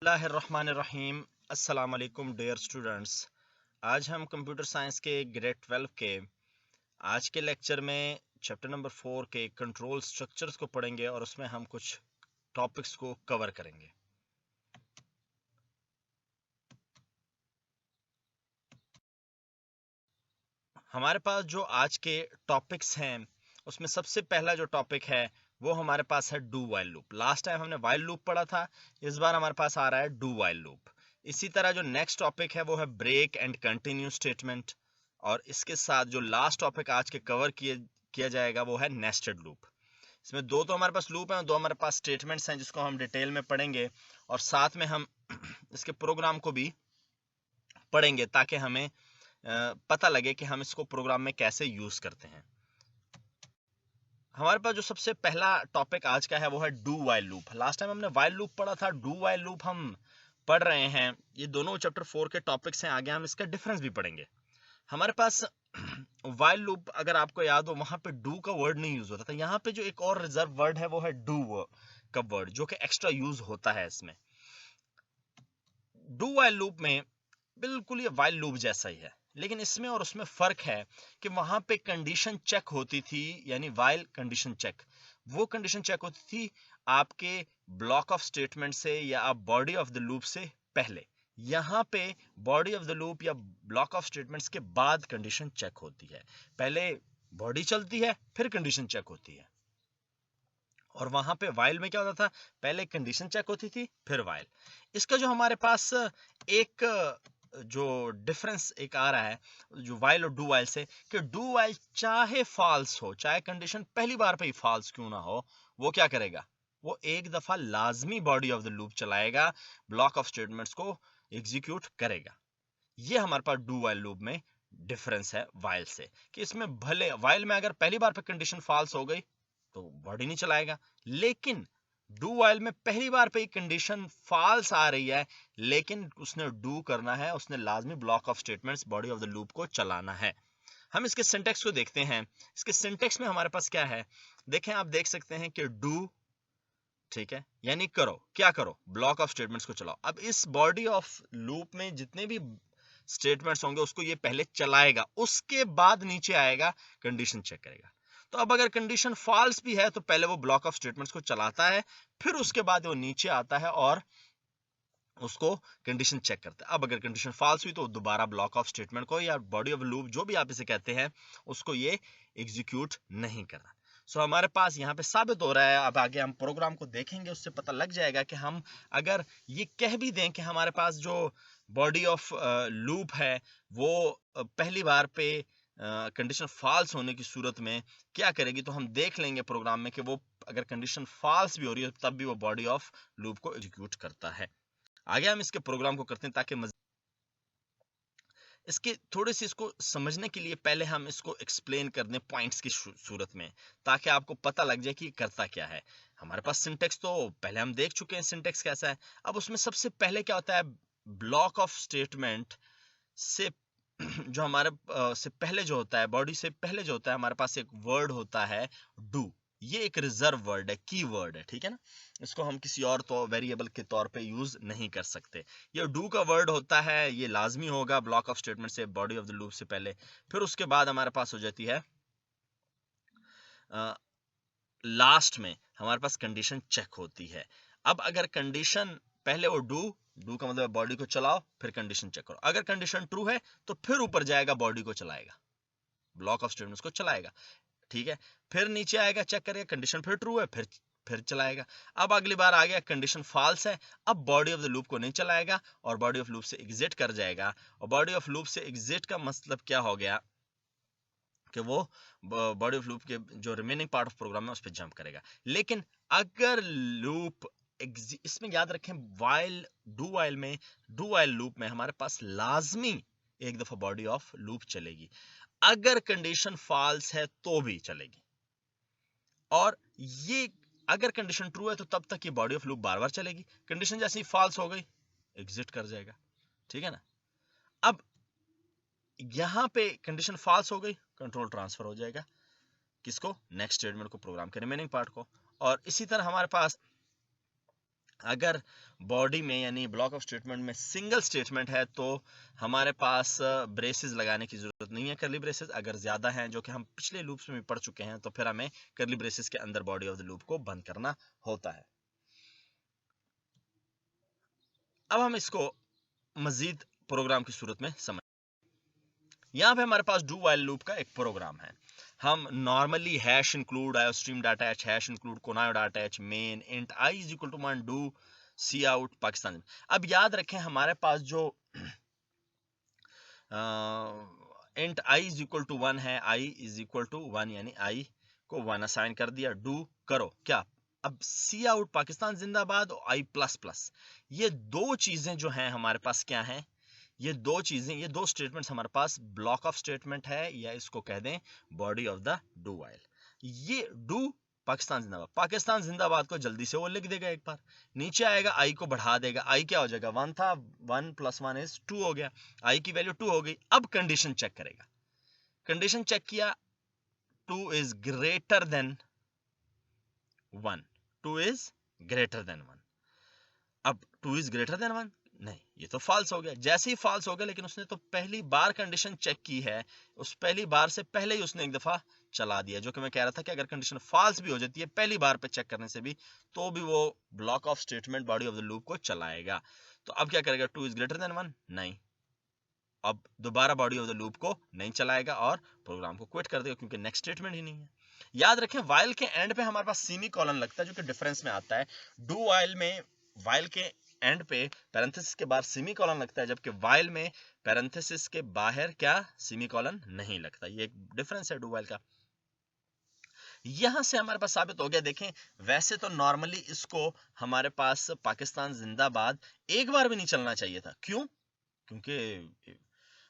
बिस्मिल्लाहिर्रहमानिर्रहीम। अस्सलाम वालेकुम डियर स्टूडेंट्स। आज हम कंप्यूटर साइंस के ग्रेड 12 के आज के लेक्चर में चैप्टर नंबर 4 के कंट्रोल स्ट्रक्चर्स को पढ़ेंगे और उसमें हम कुछ टॉपिक्स को कवर करेंगे। हमारे पास जो आज के टॉपिक्स हैं उसमें सबसे पहला जो टॉपिक है वो हमारे पास है do while loop. Last time हमने वाइल लूप पढ़ा था, इस बार हमारे पास आ रहा है डू वाइल लूप। इसी तरह जो नेक्स्ट टॉपिक है वो है ब्रेक एंड कंटिन्यू स्टेटमेंट, और इसके साथ जो लास्ट टॉपिक आज के कवर किया जाएगा वो है नेस्टेड लूप। इसमें दो तो हमारे पास लूप हैं और दो हमारे पास स्टेटमेंट्स हैं जिसको हम डिटेल में पढ़ेंगे, और साथ में हम इसके प्रोग्राम को भी पढ़ेंगे ताकि हमें पता लगे कि हम इसको प्रोग्राम में कैसे यूज करते हैं। हमारे पास जो सबसे पहला टॉपिक आज का है वो है do while loop. Last time हमने वाइल लूप पढ़ा था, डू वाइल लूप हम पढ़ रहे हैं। ये दोनों चैप्टर 4 के टॉपिक्स हैं, आगे हम इसका डिफरेंस भी पढ़ेंगे। हमारे पास वाइल लूप अगर आपको याद हो वहां पे डू का वर्ड नहीं यूज होता था। यहाँ पे जो एक और रिजर्व वर्ड है वो है डू का वर्ड, जो कि एक्स्ट्रा यूज होता है इसमें। डू वाइल लूप में बिल्कुल ये वाइल लूप जैसा ही है, लेकिन इसमें और उसमें फर्क है कि वहां पे कंडीशन चेक होती थी, यानी वाइल कंडीशन चेक। वो कंडीशन चेक होती थी आपके ब्लॉक ऑफ स्टेटमेंट से या आप बॉडी ऑफ द लूप से पहले। यहाँ पे बॉडी ऑफ द लूप या ब्लॉक ऑफ स्टेटमेंट्स के बाद कंडीशन चेक होती है। पहले बॉडी चलती है फिर कंडीशन चेक होती है। और वहां पे वाइल में क्या होता था, पहले कंडीशन चेक होती थी फिर वाइल। इसका जो हमारे पास एक जो डिफरेंस एक आ रहा है जो वाइल और डू वाइल से, कि डू वाइल चाहे फॉल्स हो, चाहे कंडीशन पहली बार पे ही फॉल्स क्यों ना हो, वो क्या करेगा, वो एक दफा लाजमी बॉडी ऑफ द लूप चलाएगा, ब्लॉक ऑफ स्टेटमेंट्स को एग्जीक्यूट करेगा। ये हमारे पास डू वाइल लूप में डिफरेंस है वाइल से, कि इसमें भले वाइल में अगर पहली बार पे कंडीशन फॉल्स हो गई तो बॉडी नहीं चलाएगा, लेकिन डू वाइल में पहली बार पे कंडीशन फॉल्स आ रही है लेकिन उसने डू करना है, उसने लाजमी block of statements body of the loop को चलाना है। हम इसके सिंटेक्स को देखते हैं। इसके सिंटेक्स में हमारे पास क्या है, देखें, आप देख सकते हैं कि डू, ठीक है, यानी करो, क्या करो, ब्लॉक ऑफ स्टेटमेंट्स को चलाओ। अब इस बॉडी ऑफ लूप में जितने भी स्टेटमेंट्स होंगे उसको ये पहले चलाएगा, उसके बाद नीचे आएगा कंडीशन चेक करेगा। तो अब अगर कंडीशन फॉल्स भी है तो पहले वो ब्लॉक ऑफ स्टेटमेंट्स को चलाता है, फिर उसके बाद वो नीचे आता है और उसको कंडीशन चेक करता है। अब अगर कंडीशन फॉल्स हुई तो दोबारा ब्लॉक ऑफ स्टेटमेंट को या बॉडी ऑफ लूप जो भी आप इसे कहते हैं उसको ये एग्जीक्यूट नहीं कर रहा। सो हमारे पास यहाँ पे साबित हो रहा है, अब आगे हम प्रोग्राम को देखेंगे उससे पता लग जाएगा कि हम अगर ये कह भी दें कि हमारे पास जो बॉडी ऑफ लूप है वो पहली बार पे कंडीशन फॉल्स होने की सूरत में क्या करेगी, तो हम देख लेंगे प्रोग्राम में कि वो अगर कंडीशन फॉल्स भी हो रही है तब भी वो बॉडी ऑफ लूप को एग्जीक्यूट करता है। आगे हम इसके प्रोग्राम को करते हैं ताकि इसके थोड़े से इसको समझने के लिए पहले हम इसको एक्सप्लेन कर दें पॉइंट्स की सूरत में, ताकि आपको पता लग जाए कि करता क्या है। हमारे पास सिंटेक्स तो पहले हम देख चुके हैं सिंटेक्स कैसा है। अब उसमें सबसे पहले क्या होता है, ब्लॉक ऑफ स्टेटमेंट से जो हमारे से पहले जो होता है, बॉडी से पहले जो होता है, हमारे पास एक वर्ड होता है डू। ये एक रिजर्व वर्ड है, की वर्ड है, ठीक है ना। इसको हम किसी और तो वेरिएबल के तौर पे यूज नहीं कर सकते। ये डू का वर्ड होता है, ये लाजमी होगा ब्लॉक ऑफ स्टेटमेंट से, बॉडी ऑफ द लूप से पहले। फिर उसके बाद हमारे पास हो जाती है लास्ट में हमारे पास कंडीशन चेक होती है। अब अगर कंडीशन पहले वो डू का मतलब बॉडी को चलाओ फिर कंडीशन चेक करो, अगर कंडीशन ट्रू है तो फिर ऊपर जाएगा बॉडी को चलाएगा, ब्लॉक ऑफ स्टेटमेंट्स को चलाएगा, ठीक है। फिर नीचे आएगा, चेक करेगा, कंडीशन फिर ट्रू है, फिर चलाएगा। अब अगली बार आ गया कंडीशन फॉल्स है, अब बॉडी ऑफ द लूप को नहीं चलाएगा और बॉडी ऑफ लूप से एग्जिट कर जाएगा। और बॉडी ऑफ लूप से एग्जिट का मतलब क्या हो गया कि वो बॉडी ऑफ लूप के जो रिमेनिंग पार्ट ऑफ प्रोग्राम है उस पर जंप करेगा। लेकिन अगर लूप इसमें याद रखें, वाइल डू वाइल लूप में हमारे पास लाजमी एक दफा बॉडी ऑफ लूप चलेगी, अगर कंडीशन फॉल्स है तो भी चलेगी, और ये अगर कंडीशन ट्रू है तो तब तक ये बॉडी ऑफ लूप बार बार चलेगी, कंडीशन जैसे ही फॉल्स हो गई एग्जिट कर जाएगा, ठीक है ना। अब यहां पे कंडीशन फॉल्स हो गई, कंट्रोल ट्रांसफर हो जाएगा किसको, नेक्स्ट स्टेटमेंट को, प्रोग्राम के रिमेनिंग पार्ट को। और इसी तरह हमारे पास अगर बॉडी में यानी ब्लॉक ऑफ स्टेटमेंट में सिंगल स्टेटमेंट है तो हमारे पास ब्रेसेस लगाने की जरूरत नहीं है, करली ब्रेसेस। अगर ज्यादा हैं, जो कि हम पिछले लूप्स में भी पढ़ चुके हैं, तो फिर हमें करली ब्रेसेस के अंदर बॉडी ऑफ द लूप को बंद करना होता है। अब हम इसको मजीद प्रोग्राम की सूरत में समझ। यहाँ पे हमारे पास डू वाइल लूप का एक प्रोग्राम है। हम normally hash include iostream dot H, hash include conio dot H, main int I is equal to 1, do cout Pakistan. अब याद रखें हमारे पास जो int I is equal to 1 है, आई इज इक्वल टू 1 यानी आई को 1 असाइन कर दिया। डू करो क्या, अब सी आउट पाकिस्तान जिंदाबाद और आई प्लस प्लस, ये दो चीजें जो हैं हमारे पास क्या हैं, ये दो चीजें, ये दो स्टेटमेंट्स हमारे पास ब्लॉक ऑफ स्टेटमेंट है, या इसको कह दें body of the do while. ये डू पाकिस्तान जिंदाबाद, पाकिस्तान जिंदाबाद को जल्दी से वो लिख देगा, एक बार नीचे आएगा, आई को बढ़ा देगा, आई क्या हो जाएगा 1 था, 1 + 1 इज 2 हो गया, आई की वैल्यू 2 हो गई। अब कंडीशन चेक करेगा, कंडीशन चेक किया 2 is greater than 1, 2 is greater than 1। अब 2 इज ग्रेटर देन 1 नहीं, ये तो फॉल्स हो गया। जैसे ही फॉल्स हो गया, लेकिन उसने तो पहली बार कंडीशन चेक की है, उस पहली बार से पहले ही उसने एक दफा चला दिया, जो कि मैं कह रहा था कि अगर कंडीशन फॉल्स भी हो जाती है पहली बार पे चेक करने से भी, तो भी वो block of statement body of the loop को चलाएगा। तो अब क्या करेगा, 2 इज ग्रेटर देन 1 नहीं, अब दोबारा बॉडी ऑफ द लूप को नहीं चलाएगा और प्रोग्राम को क्विट कर देगा, क्योंकि नेक्स्ट स्टेटमेंट ही नहीं है। याद रखें वाइल के एंड पे हमारे पास सेमी कॉलन लगता है, जो कि डिफरेंस में आता है। डू वाइल में वाइल के एंड पे पैरेंथेसिस के बाद सेमी कॉलन लगता है, जबकि वाइल में पैरेंथेसिस के बाहर क्या सेमी कॉलन नहीं लगता। ये एक डिफरेंस है डू वाइल का। यहां से हमारे पास साबित हो गया। देखें वैसे तो नॉर्मली इसको हमारे पास पाकिस्तान जिंदाबाद एक बार भी नहीं चलना चाहिए था। क्यों? क्योंकि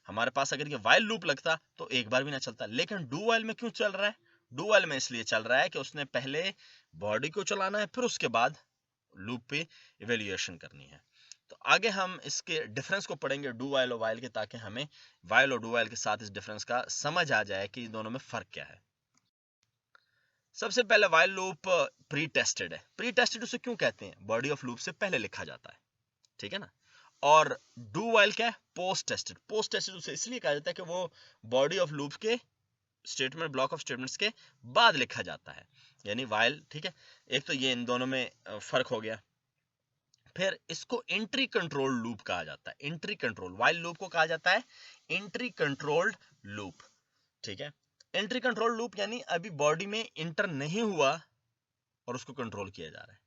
हमारे पास अगर ये वाइल लूप लगता तो एक बार भी ना चलता, लेकिन डू वाइल में क्यों चल रहा है? डू वाइल में इसलिए चल रहा है कि उसने पहले बॉडी को चलाना है, फिर उसके बाद लूप पे इवेल्युएशन करनी है। तो आगे हम इसके डिफरेंस को पढ़ेंगे डू वाइल और वाइल के, ताकि हमें वाइल और डू वाइल के साथ इस डिफरेंस का समझ आ जाए कि दोनों में फर्क क्या है। सबसे पहले वाइल लूप प्री टेस्टेड है। प्री टेस्टेड उसे क्यों कहते हैं? बॉडी ऑफ लूप से पहले लिखा जाता है, ठीक है ना। और डू वाइल क्या है? Post tested. पोस्ट टेस्टेड उसे इसलिए कहा जाता है कि वो बॉडी ऑफ लूप के स्टेटमेंट ब्लॉक ऑफ स्टेटमेंट्स के बाद लिखा जाता है, यानी वाइल, ठीक है। एक तो ये इन दोनों में फर्क हो गया। फिर इसको एंट्री कंट्रोल लूप कहा जाता है। एंट्री कंट्रोल वाइल लूप को कहा जाता है एंट्री कंट्रोल्ड लूप, ठीक है। एंट्री कंट्रोल लूप यानी अभी बॉडी में इंटर नहीं हुआ और उसको कंट्रोल किया जा रहा है।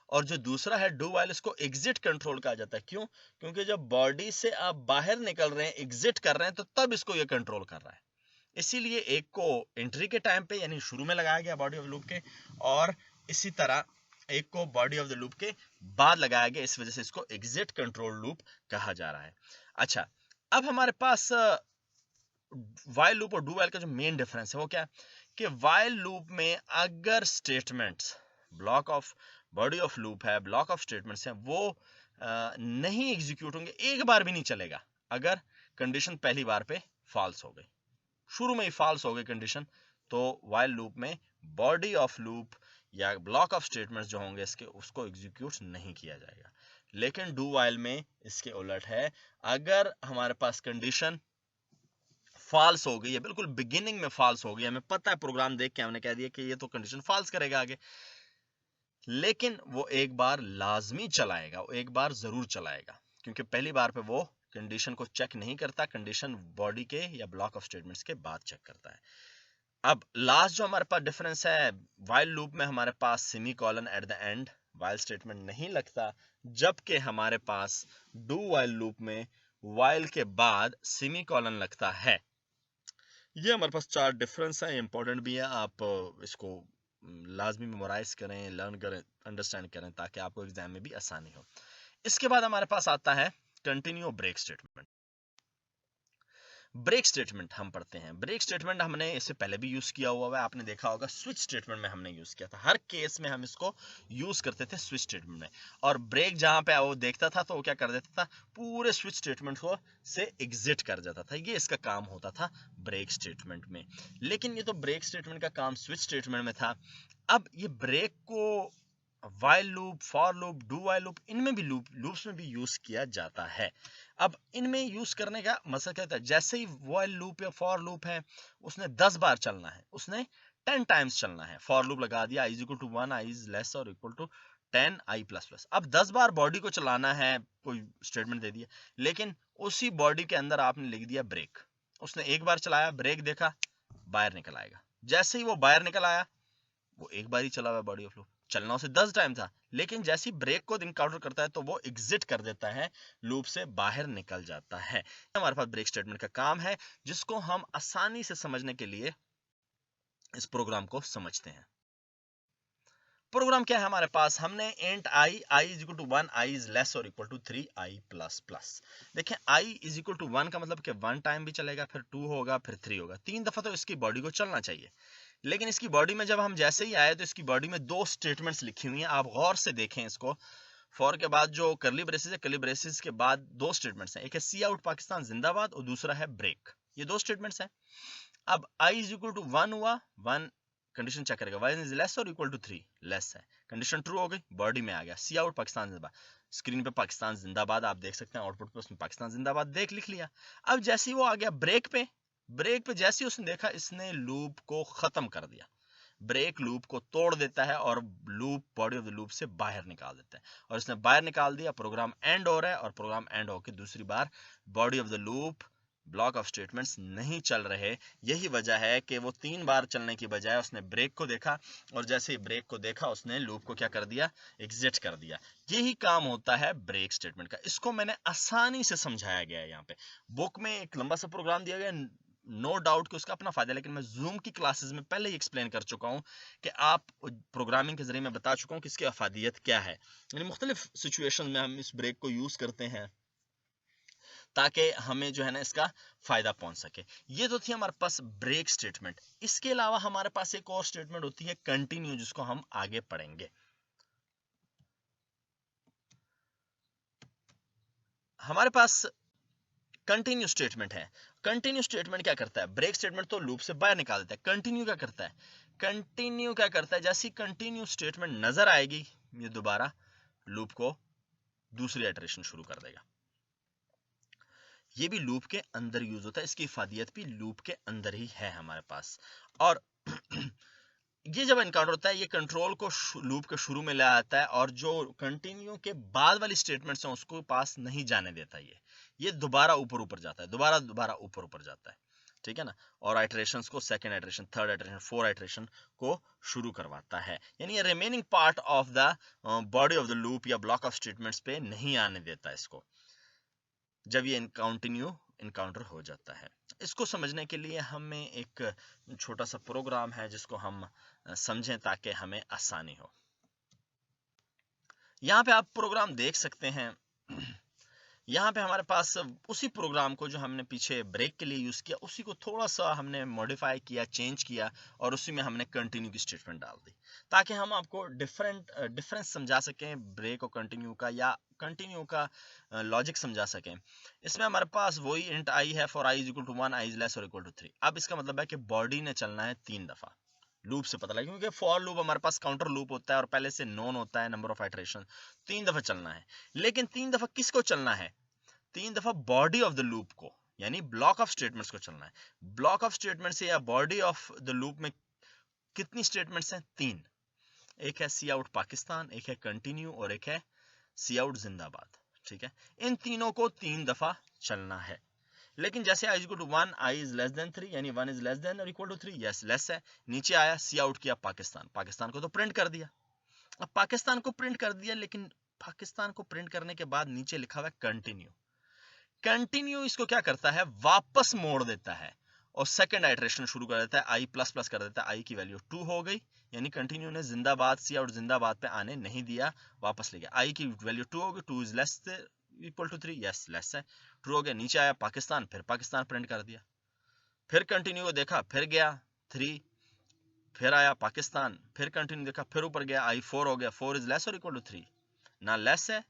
और जो दूसरा है डू वाइल, इसको एग्जिट कंट्रोल कहा जाता है। क्यों? क्योंकि जब बॉडी से आप बाहर निकल रहे हैं, एग्जिट कर रहे हैं, तो तब इसको ये कंट्रोल कर रहा है। इसीलिए एक को एंट्री के टाइम पे यानी शुरू में लगाया गया बॉडी ऑफ लूप के, और इसी तरह एक को बॉडी ऑफ द लूप के बाद लगाया गया। इस वजह से इसको एग्जिट कंट्रोल लूप कहा जा रहा है। अच्छा, अब हमारे पास वाइल लूप और डू वाइल का जो मेन डिफरेंस है वो क्या है कि वाइल लूप में अगर statements block of body of loop है, ब्लॉक ऑफ स्टेटमेंट्स हैं, वो नहीं एग्जीक्यूट होंगे, एक बार भी नहीं चलेगा अगर कंडीशन पहली बार पे फॉल्स हो गई, शुरू में ही फॉल्स हो गई कंडीशन, तो वाइल लूप में बॉडी ऑफ लूप या ब्लॉक ऑफ स्टेटमेंट्स जो होंगे इसके, उसको एग्जीक्यूट नहीं किया जाएगा। लेकिन डू वाइल में इसके उलट है, अगर हमारे पास कंडीशन फॉल्स हो गई है, बिल्कुल बिगिनिंग में फॉल्स हो गई, हमें पता है प्रोग्राम देख के हमने कह दिया कि ये तो कंडीशन फॉल्स करेगा आगे, लेकिन वो एक बार लाजमी चलाएगा, वो एक बार जरूर चलाएगा, क्योंकि पहली बार पे वो कंडीशन को चेक नहीं करता, कंडीशन बॉडी के या ब्लॉक ऑफ स्टेटमेंट्स के बाद चेक करता है। अब लास्ट जो हमारे पास डिफरेंस है, वाइल लूप में हमारे पास semicolon at the end while statement नहीं लगता, जबकि हमारे पास डू वाइल लूप में वाइल के बाद सेमी कॉलन लगता है। ये हमारे पास 4 डिफरेंस है, इंपॉर्टेंट भी है, आप इसको लाजमी मेमोराइज करें, लर्न करें, अंडरस्टैंड करें, ताकि आपको एग्जाम में भी आसानी हो। इसके बाद हमारे पास आता है continue break statement. Break statement हम पढ़ते हैं। ब्रेक स्टेटमेंट हमने इससे पहले भी यूज किया हुआ है, आपने देखा होगा स्विच स्टेटमेंट में हमने यूज किया था, हर केस में हम इसको यूज करते थे स्विच स्टेटमेंट में। और ब्रेक जहां पे वो देखता था तो वो क्या कर देता था, पूरे स्विच स्टेटमेंट को से एग्जिट कर जाता था, ये इसका काम होता था ब्रेक स्टेटमेंट में। लेकिन ये तो ब्रेक स्टेटमेंट का काम स्विच स्टेटमेंट में था। अब ये ब्रेक को while loop, for loop, do while loop, इनमें भी लूप्स में भी यूज किया जाता है। अब इनमें यूज करने का मकसद क्या होता है, जैसे ही वाइल लूप या फॉर लूप है उसने 10 बार चलना है, उसने 10 टाइम्स चलना है। फॉर लूप लगा दिया, i is equal to 1, i is less और equal to 10 i plus plus. अब 10 बार बॉडी को चलाना है, कोई स्टेटमेंट दे दिया, लेकिन उसी बॉडी के अंदर आपने लिख दिया ब्रेक। उसने एक बार चलाया, ब्रेक देखा, बाहर निकल आएगा। जैसे ही वो बाहर निकल आया, वो एक बार ही चला हुआ बॉडी ऑफ लूप, चलना उसे 10 टाइम था, लेकिन जैसे ही ब्रेक को इनकाउंटर करता है तो वो एग्जिट कर देता है, लूप से बाहर निकल जाता है। हमारे पास ब्रेक स्टेटमेंट का काम है, जिसको हम आसानी से समझने के लिए इस प्रोग्राम को समझते हैं। प्रोग्राम क्या है हमारे पास, हमने int i is equal to 1, i is less और equal to 3 i plus plus. देखें i इज इक्वल टू 1 का मतलब कि 1 टाइम भी चलेगा, फिर 2 होगा, फिर 3 होगा, 3 दफा तो इसकी बॉडी को चलना चाहिए। लेकिन इसकी बॉडी में जब हम जैसे ही आए तो इसकी बॉडी में 2 स्टेटमेंट्स लिखी हुई हैं, आप गौर से देखें इसको। फॉर के बाद जो करली ब्रेसेस है, करली ब्रेसेस के बाद 2 स्टेटमेंट्स हैं, एक है सी आउट पाकिस्तान जिंदाबाद और दूसरा है ब्रेक। ये 2 स्टेटमेंट्स हैं। अब i इज इक्वल टू 1 हुआ, 1 कंडीशन चेक करेगा, y इज लेस और इक्वल टू 3, लेस है, कंडीशन ट्रू हो गई, बॉडी में आ गया सी आउट पाकिस्तान जिंदाबाद। स्क्रीन पे पाकिस्तान जिंदाबाद आप देख सकते हैं, आउटपुट पे उसने पाकिस्तान जिंदाबाद देख लिख लिया। अब जैसे ही वो आ गया ब्रेक पे, ब्रेक पे जैसे ही उसने देखा, इसने लूप को खत्म कर दिया, ब्रेक लूप को तोड़ देता है और loop body of the loop से बाहर निकाल देता है। और इसने बाहर निकाल दिया, प्रोग्राम एंड हो रहा है, और प्रोग्राम एंड होकर दूसरी बार body of the loop block of statements नहीं चल रहे। यही वजह है कि वो 3 बार चलने की बजाय उसने ब्रेक को देखा, और जैसे ही ब्रेक को देखा उसने लूप को क्या कर दिया, एग्जिट कर दिया। यही काम होता है ब्रेक स्टेटमेंट का। इसको मैंने आसानी से समझाया गया है। यहाँ पे बुक में एक लंबा सा प्रोग्राम दिया गया, नो डाउट कि उसका अपना फायदा है, लेकिन मैं जूम की क्लासेस में पहले ही एक्सप्लेन कर चुका हूं कि आप प्रोग्रामिंग के जरिए मैं बता चुका हूं कि इसकी अफादियत क्या है। यानी मुख्तलिफ सिचुएशन में हम इस ब्रेक को यूज करते हैं ताकि हमें जो है ना इसका फायदा पहुंच सके। ये तो थी हमारे पास ब्रेक स्टेटमेंट। इसके अलावा हमारे पास एक और स्टेटमेंट होती है कंटिन्यू, जिसको हम आगे पढ़ेंगे। हमारे पास कंटिन्यू स्टेटमेंट है। कंटिन्यू स्टेटमेंट क्या करता है, ब्रेक स्टेटमेंट तो लूप से बाहर निकाल देता है, कंटिन्यू क्या करता है, कंटिन्यू क्या करता है, जैसी कंटिन्यू स्टेटमेंट नजर आएगी, ये दोबारा लूप को दूसरी इटरेशन शुरू कर देगा। ये भी लूप के अंदर यूज होता है, इसकी इफादियत भी लूप के अंदर ही है हमारे पास। और ये जब एनकाउंटर होता है, ये कंट्रोल को लूप के शुरू में ले आता है, और जो कंटिन्यू के बाद वाली स्टेटमेंट्स हैं उसको पास नहीं जाने देता। ये दोबारा ऊपर ऊपर जाता है, दोबारा ऊपर ऊपर जाता है, ठीक है ना। और आइटरेशंस को second iteration, third iteration, fourth iteration को शुरू करवाता है। यानी ये remaining part of the body of the loop या ब्लॉक ऑफ स्टेटमेंट्स पे नहीं आने देता इसको, जब ये कंटिन्यू इनकाउंटर हो जाता है। इसको समझने के लिए हमें एक छोटा सा प्रोग्राम है जिसको हम समझें ताकि हमें आसानी हो। यहाँ पे आप प्रोग्राम देख सकते हैं। यहाँ पे हमारे पास उसी प्रोग्राम को जो हमने पीछे ब्रेक के लिए यूज किया, उसी को थोड़ा सा हमने मॉडिफाई किया, चेंज किया, और उसी में हमने कंटिन्यू की स्टेटमेंट डाल दी, ताकि हम आपको डिफरेंस समझा सकें ब्रेक और कंटिन्यू का, या कंटिन्यू का लॉजिक समझा सकें। इसमें हमारे पास वही इंट आई है, for i is equal to 1, i is less और इक्वल टू 3। अब इसका मतलब है कि बॉडी ने चलना है 3 दफा, लूप से पता लगा, क्योंकि फॉर लूप हमारे पास काउंटर लूप होता है और पहले से नोन होता है नंबर ऑफ आइटरेशन। 3 दफा चलना है, लेकिन 3 दफा किसको चलना है, 3 दफा बॉडी ऑफ द लूप को, यानी ब्लॉक ऑफ स्टेटमेंट्स को चलना है। ब्लॉक ऑफ स्टेटमेंट से या बॉडी ऑफ द लूप में कितनी स्टेटमेंट्स हैं, 3। एक है सी आउट पाकिस्तान, एक है कंटिन्यू, और एक है सी आउट जिंदाबाद, ठीक है। इन तीनों को 3 दफा चलना है। लेकिन जैसे i equal to 1, i is less than 3, यानी 1 इज लेस देन और इक्वल टू 3, यस लेस है, नीचे आया सी आउट किया पाकिस्तान, पाकिस्तान को तो प्रिंट कर दिया। अब पाकिस्तान को प्रिंट कर दिया, लेकिन पाकिस्तान को प्रिंट करने के बाद नीचे लिखा हुआ है कंटिन्यू। कंटिन्यू इसको क्या करता है, वापस मोड़ देता है और सेकंड आइटरेशन शुरू कर देता है, आई प्लस प्लस कर देता है, आई की वैल्यू 2 हो गई, यानी कंटिन्यू ने जिंदाबाद सी आउट जिंदाबाद पे आने नहीं दिया, वापस ले गया। आई की वैल्यू 2 हो गई, 2 is less equal to 3, yes less है, ट्रू हो गया। नीचे आया पाकिस्तान, फिर पाकिस्तान प्रिंट कर दिया, फिर कंटिन्यू को देखा, फिर गया 3, फिर आया पाकिस्तान, फिर कंटिन्यू देखा, फिर ऊपर गया, आई 4 हो गया, 4 इज लेस और इक्वल टू 3, ना लेस है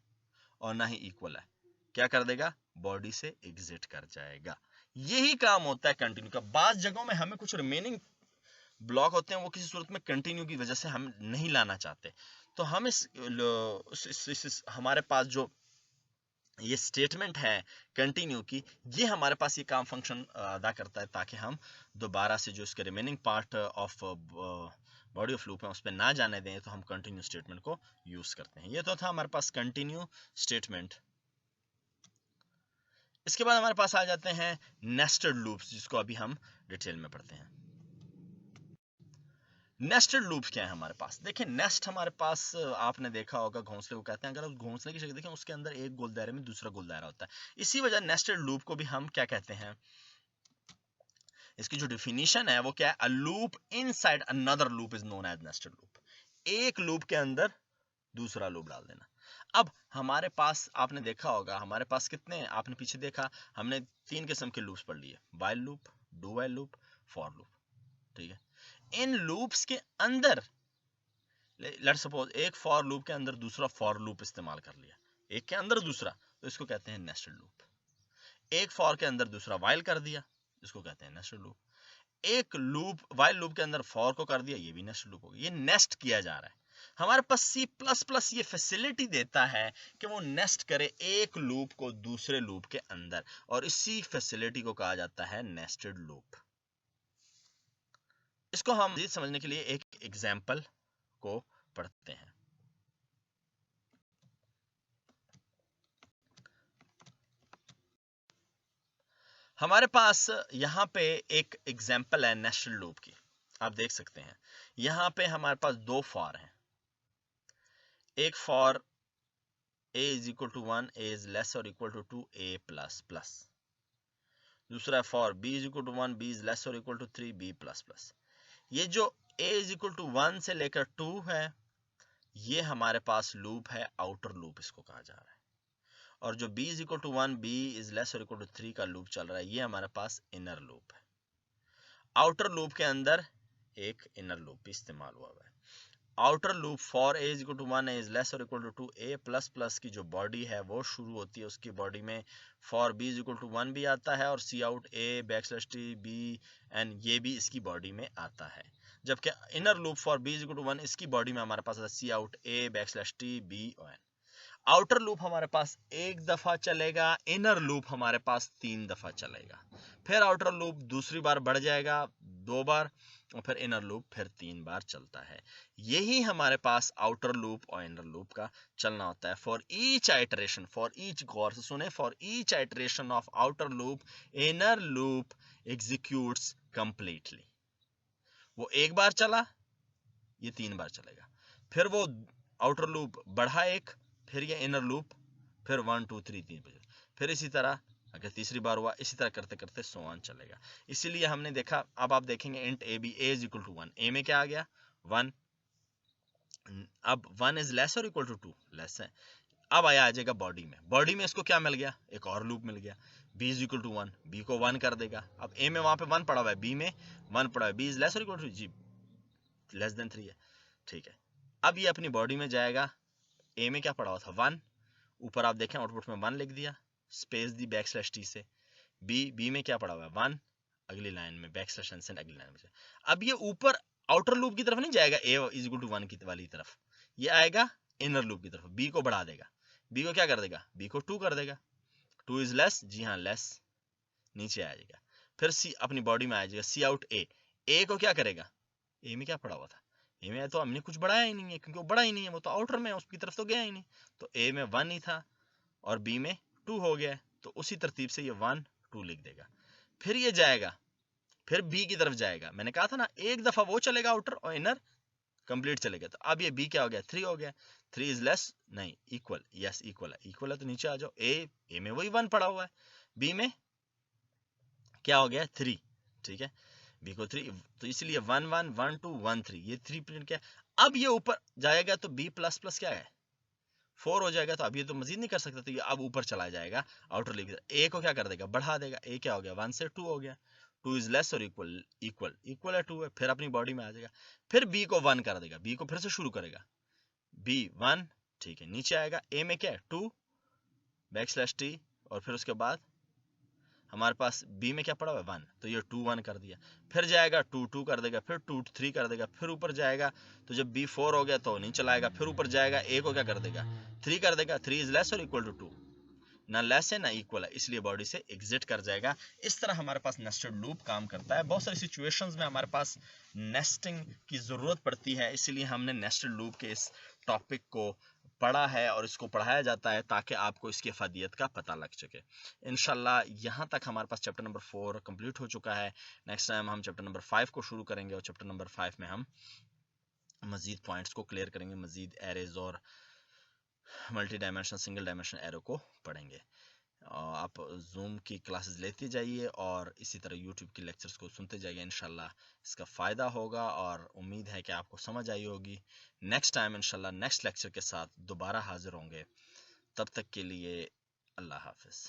और ना ही इक्वल है, क्या कर देगा, बॉडी से एग्जिट कर जाएगा। यही काम होता है कंटिन्यू का। बात जगहों में हमें कुछ रिमेनिंग ब्लॉक होते हैं, वो किसी सूरत में कंटिन्यू की वजह से हम नहीं लाना चाहते, तो हम हमारे पास जो ये स्टेटमेंट है कंटिन्यू की, ये हमारे पास ये काम फंक्शन अदा करता है ताकि हम दोबारा से जो इसके remaining part of body of loop है उस पर ना जाने दें, तो हम कंटिन्यू स्टेटमेंट को यूज करते हैं। ये तो था हमारे पास कंटिन्यू स्टेटमेंट। इसके बाद हमारे पास आ जाते हैं नेस्टेड लूप्स, जिसको अभी हम डिटेल में पढ़ते हैं। नेस्टेड लूप्स क्या है हमारे पास? देखिए नेस्ट हमारे पास आपने देखा होगा घोंसले को कहते हैं। अगर उस घोंसले की शक्ल देखें, उसके अंदर एक गोल दायरे में दूसरा गोल दायरा होता है। इसी वजह नेस्टेड लूप को भी हम क्या कहते हैं, इसकी जो डिफिनीशन है वो क्या है, a loop inside another loop is known as nested loop. एक लूप के अंदर दूसरा लूप डाल देना। अब हमारे पास आपने देखा होगा, हमारे पास कितने, आपने पीछे देखा हमने 3 किस्म के लूप्स पढ़ लिए, while loop, do while loop, for loop, ठीक है। इन लूप्स के अंदर लेट्स सपोज एक फॉर लूप के अंदर दूसरा फॉर लूप इस्तेमाल कर लिया, एक के अंदर दूसरा, तो इसको कहते हैं नेस्टेड लूप। एक फॉर के अंदर दूसरा व्हाइल कर दिया, इसको कहते हैं नेस्टेड लूप। एक लूप व्हाइल लूप के अंदर फॉर को कर दिया, ये भी नेस्टेड लूप हो गया। ये नेस्ट किया जा रहा है। हमारे पास C++ ये फैसिलिटी देता है कि वो नेस्ट करे एक लूप को दूसरे लूप के अंदर, और इसी फैसिलिटी को कहा जाता है नेस्टेड लूप। इसको हम समझने के लिए एक एग्जांपल को पढ़ते हैं। हमारे पास यहाँ पे एक एग्जांपल है नेस्टेड लूप की, आप देख सकते हैं। यहाँ पे हमारे पास 2 फॉर हैं, एक for a is equal to 1, a is less or equal to 2, a plus plus, दूसरा for b is equal to 1, b is less or equal to 3, b plus plus। ये जो a is equal to 1 से लेकर 2 है, ये हमारे पास loop है, outer loop इसको कहा जा रहा है। और जो b is equal to 1, b is less or equal to 3 का लूप चल रहा है, ये हमारे पास इनर लूप है। आउटर लूप के अंदर एक इनर लूप भी इस्तेमाल हुआ है। Outer loop for a is equal to 1, a is less or equal to 2, a plus plus की जो बॉडी है वो शुरू होती है, उसकी बॉडी में for b is equal to 1 भी आता है, और cout a backslash t b N ये भी इसकी बॉडी में आता है। जबकि inner loop for b is equal to 1, इसकी बॉडी में हमारे पास आता है cout a backslash t b और n। आउटर लूप हमारे पास एक दफा चलेगा, इनर लूप हमारे पास 3 दफा चलेगा, फिर आउटर लूप दूसरी बार बढ़ जाएगा 2 बार, और फिर इनर लूप फिर 3 बार चलता है। यही हमारे पास आउटर लूप और इनर लूप का चलना होता है। For each iteration, for each, गौर से सुने, for each iteration of outer loop inner loop executes completely. वो एक बार चला, ये 3 बार चलेगा, फिर वो आउटर लूप बढ़ा एक, फिर ये इनर लूप, फिर 1 2 3 3 बजे, फिर इसी तरह अगर तीसरी बार हुआ, इसी तरह करते करते सो ऑन चलेगा। इसीलिए हमने देखा, अब आप देखेंगे int a b, a is equal to 1, a में क्या आ गया 1, अब 1 इज लेस और इक्वल टू 2, लेस है। अब आया आ जाएगा बॉडी में, बॉडी में इसको क्या मिल गया, एक और लूप मिल गया, b is equal to 1, b को 1 कर देगा। अब a में वहां पे 1 पड़ा हुआ है, b में 1 पड़ा है, b इज लेस और इक्वल टू जी लेस देन 3 है, ठीक है। अब ये अपनी बॉडी में जाएगा, a में क्या पड़ा हुआ था 1, ऊपर आप देखें आउटपुट में 1 लिख दिया, स्पेस दी बैकस्लैश t से, b में क्या पड़ा हुआ है 1, अगली लाइन में बैकस्लैश n से अगली लाइन में। अब ये ऊपर आउटर लूप की तरफ नहीं जाएगा a इज इक्वल टू 1 की वाली तरफ, ये आएगा इनर लूप की तरफ, b को बढ़ा देगा, b को क्या कर देगा, b को 2 कर देगा, 2 इज लेस, जी हाँ लेस, नीचे आ जाएगा, फिर c अपनी बॉडी में आ जाएगा, सी आउट a को क्या करेगा, a में क्या पड़ा हुआ था, a में तो हमने कुछ बढ़ाया ही नहीं है, क्योंकि वो बड़ा ही नहीं है, वो तो आउटर में है, उसकी तरफ तो गया ही नहीं, तो a में 1 ही था और b में 2 हो गया, तो उसी तरतीब से ये 1 2 लिख देगा। फिर ये जाएगा, फिर b की तरफ जाएगा, मैंने कहा था ना एक दफा वो चलेगा आउटर और इनर कंप्लीट चलेगा। तो अब ये b क्या हो गया 3 हो गया, 3 इज लेस नहीं इक्वल, यस इक्वल है, इक्वल है तो नीचे आ जाओ, a में वही 1 पड़ा हुआ है, b में क्या हो गया 3, ठीक है, b को 3, तो इसलिए 1 1 1 2 1 3, ये 3 प्रिंट क्या है। अब ये ऊपर जाएगा तो b प्लस प्लस क्या है 4 हो जाएगा, तो अब ये तो मजीद नहीं कर सकता, तो ये अब ऊपर चला जाएगा आउटर लिख, a को क्या कर देगा बढ़ा देगा, a क्या हो गया 1 से 2 हो गया, 2 इज लेस और इक्वल, इक्वल है 2 है, फिर अपनी बॉडी में आ जाएगा, फिर b को 1 कर देगा, b को फिर से शुरू करेगा, b 1, ठीक है, नीचे आएगा, a में क्या है 2 बैकस्लैश t, और फिर उसके बाद हमारे पास बी में क्या पड़ा हुआ है 1, तो ये 2 1 कर दिया, फिर जाएगा 2 2 कर देगा, फिर 2 3 कर देगा, फिर ऊपर जाएगा तो जब बी 4 हो गया तो नहीं चलाएगा, फिर ऊपर जाएगा ए को क्या कर देगा 3 कर देगा, 3 इज लेस और इक्वल टू 2, ना लेस है ना इक्वल है, इसलिए बॉडी से एग्जिट कर जाएगा। इस तरह हमारे पास नेस्टेड लूप काम करता है। बहुत सारी सिचुएशंस में हमारे पास नेस्टिंग की ज़रूरत पड़ती है, इसीलिए हमने नेस्टेड लूप के इस टॉपिक को पढ़ा है और इसको पढ़ाया जाता है ताकि आपको इसकी अफादियत का पता लग सके। इंशाल्लाह यहाँ तक हमारे पास चैप्टर नंबर 4 कंप्लीट हो चुका है। नेक्स्ट टाइम हम चैप्टर नंबर 5 को शुरू करेंगे और चैप्टर नंबर 5 में हम मज़ीद पॉइंट्स को क्लियर करेंगे, मज़ीद एरेज और multi dimensional single dimensional arrow को पढ़ेंगे। आप जूम की क्लासेस लेते जाइए और इसी तरह यूट्यूब की लेक्चर्स को सुनते जाइए, इंशाल्लाह इसका फ़ायदा होगा और उम्मीद है कि आपको समझ आई होगी। नेक्स्ट टाइम इंशाल्लाह नेक्स्ट लेक्चर के साथ दोबारा हाजिर होंगे, तब तक के लिए अल्लाह हाफ़िज़।